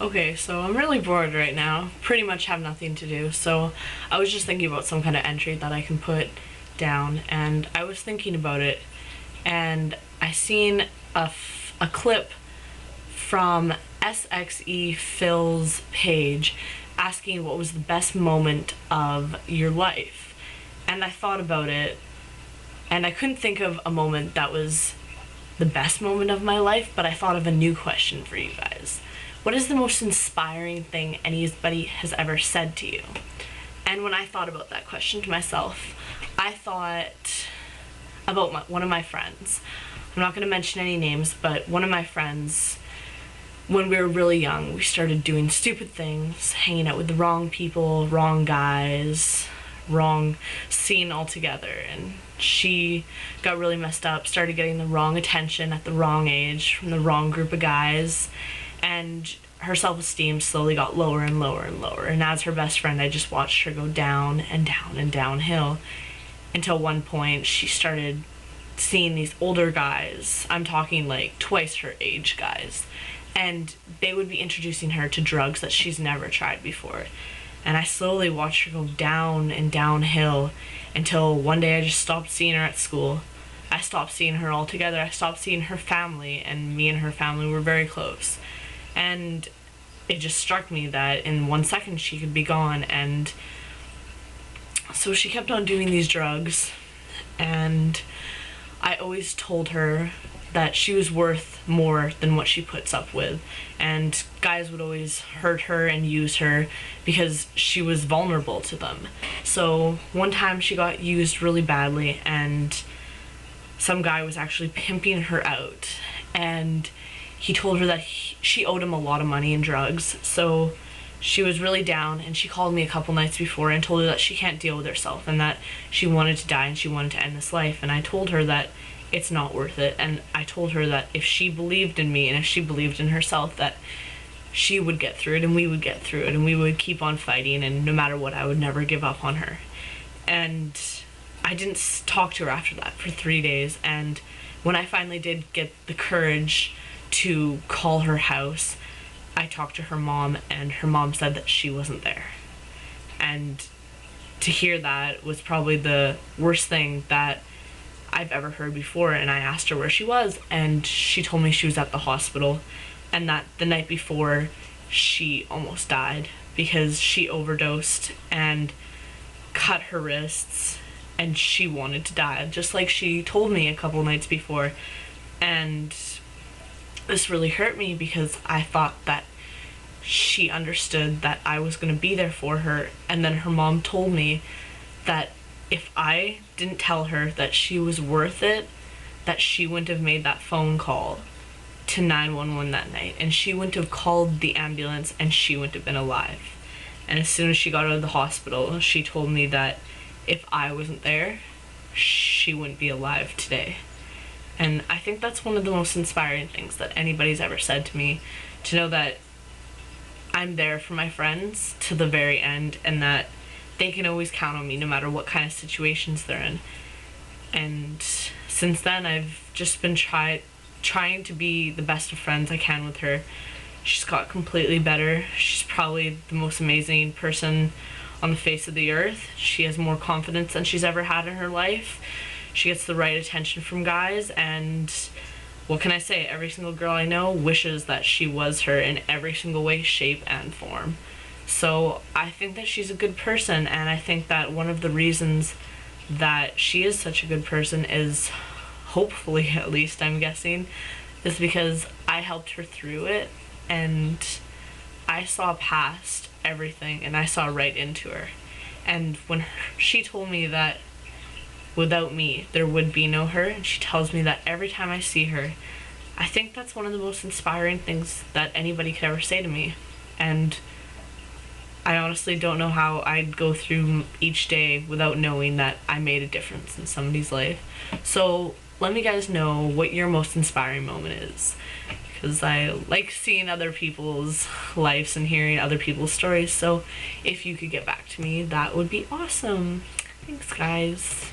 Okay, so I'm really bored right now. Pretty much have nothing to do. So I was just thinking about some kind of entry that I can put down, and I was thinking about it, and I seen a clip from SXE Phil's page asking what was the best moment of your life. And I thought about it, and I couldn't think of a moment that was the best moment of my life, but I thought of a new question for you guys. What is the most inspiring thing anybody has ever said to you? And when I thought about that question to myself, I thought about one of my friends. I'm not going to mention any names, but one of my friends, when we were really young, we started doing stupid things, hanging out with the wrong people, wrong guys, wrong scene altogether, and she got really messed up, started getting the wrong attention at the wrong age from the wrong group of guys, and her self-esteem slowly got lower and lower and lower. And as her best friend, I just watched her go down and down and downhill until one point she started seeing these older guys, I'm talking like twice her age guys, and they would be introducing her to drugs that she's never tried before. And I slowly watched her go down and downhill until one day I just stopped seeing her at school. I stopped seeing her altogether. I stopped seeing her family, and me and her family were very close. And it just struck me that in 1 second she could be gone. And so she kept on doing these drugs, and I always told her that she was worth more than what she puts up with, and guys would always hurt her and use her because she was vulnerable to them. So one time she got used really badly, and some guy was actually pimping her out, and he told her that she owed him a lot of money in drugs. So she was really down, and she called me a couple nights before and told her that she can't deal with herself and that she wanted to die and she wanted to end this life. And I told her that it's not worth it, and I told her that if she believed in me and if she believed in herself, that she would get through it and we would get through it and we would keep on fighting, and no matter what, I would never give up on her. And I didn't talk to her after that for 3 days, and when I finally did get the courage to call her house, I talked to her mom, and her mom said that she wasn't there. And to hear that was probably the worst thing that I've ever heard before. And I asked her where she was, and she told me she was at the hospital, and that the night before she almost died because she overdosed and cut her wrists, and she wanted to die, just like she told me a couple nights before. And this really hurt me because I thought that she understood that I was going to be there for her. And then her mom told me that if I didn't tell her that she was worth it, that she wouldn't have made that phone call to 911 that night, and she wouldn't have called the ambulance, and she wouldn't have been alive. And as soon as she got out of the hospital, she told me that if I wasn't there, she wouldn't be alive today. And I think that's one of the most inspiring things that anybody's ever said to me, to know that I'm there for my friends to the very end, and that they can always count on me no matter what kind of situations they're in. And since then, I've just been trying to be the best of friends I can with her. She's got completely better. She's probably the most amazing person on the face of the earth. She has more confidence than she's ever had in her life. She gets the right attention from guys, and what can I say? Every single girl I know wishes that she was her in every single way, shape, and form. So I think that she's a good person, and I think that one of the reasons that she is such a good person is, hopefully at least I'm guessing, is because I helped her through it, and I saw past everything and I saw right into her. And when she told me that without me there would be no her, and she tells me that every time I see her, I think that's one of the most inspiring things that anybody could ever say to me. And I honestly don't know how I'd go through each day without knowing that I made a difference in somebody's life. So let me guys know what your most inspiring moment is, because I like seeing other people's lives and hearing other people's stories. So if you could get back to me, that would be awesome. Thanks, guys.